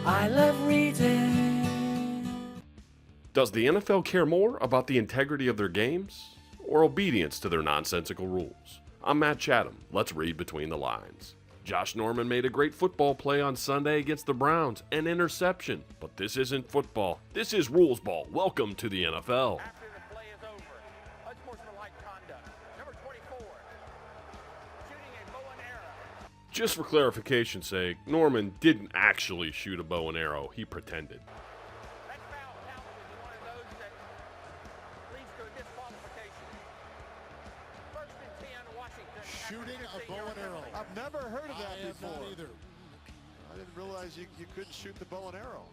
I love reading. Does the NFL care more about the integrity of their games or obedience to their nonsensical rules? I'm Matt Chatham. Let's read between the lines. Josh Norman made a great football play on Sunday against the Browns, an interception. But this isn't football. This is rules ball. Welcome to the NFL. After the play is over, unsportsmanlike conduct. Number 24, shooting a bow and arrow. Just for clarification's sake, Norman didn't actually shoot a bow and arrow. He pretended. That foul counts as one of those that leads to a disqualification. First and 10, Washington. Shooting a bow and arrow. I've never heard of that before. Not either. I didn't realize you couldn't shoot the bow and arrow.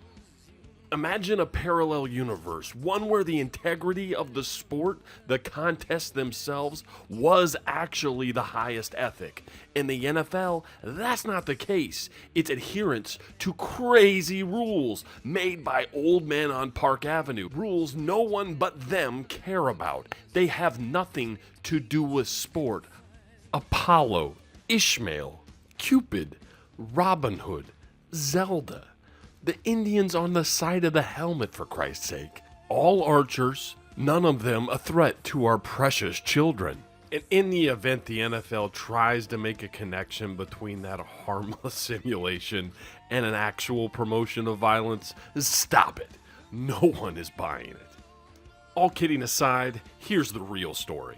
Imagine a parallel universe, one where the integrity of the sport, the contests themselves, was actually the highest ethic. In the NFL, that's not the case. It's adherence to crazy rules made by old men on Park Avenue. Rules no one but them care about. They have nothing to do with sport. Apollo, Ishmael, Cupid, Robin Hood, Zelda. The Indians on the side of the helmet, for Christ's sake. All archers, none of them a threat to our precious children. And in the event the NFL tries to make a connection between that harmless simulation and an actual promotion of violence, stop it. No one is buying it. All kidding aside, here's the real story.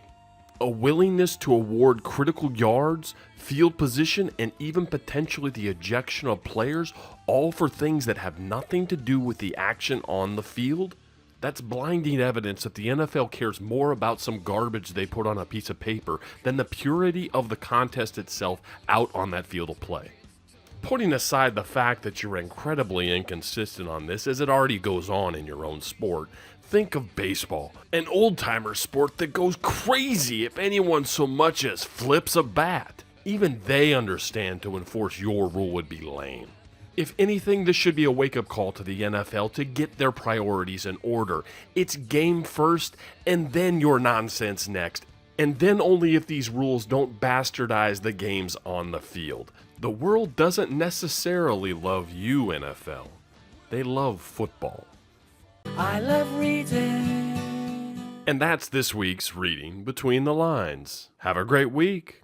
A willingness to award critical yards, field position, and even potentially the ejection of players, all for things that have nothing to do with the action on the field? That's blinding evidence that the NFL cares more about some garbage they put on a piece of paper than the purity of the contest itself out on that field of play. Putting aside the fact that you're incredibly inconsistent on this, as it already goes on in your own sport, think of baseball, an old-timer sport that goes crazy if anyone so much as flips a bat. Even they understand to enforce your rule would be lame. If anything, this should be a wake-up call to the NFL to get their priorities in order. It's game first, and then your nonsense next. And then only if these rules don't bastardize the games on the field. The world doesn't necessarily love you, NFL. They love football. I love reading. And that's this week's Reading Between the Lines. Have a great week.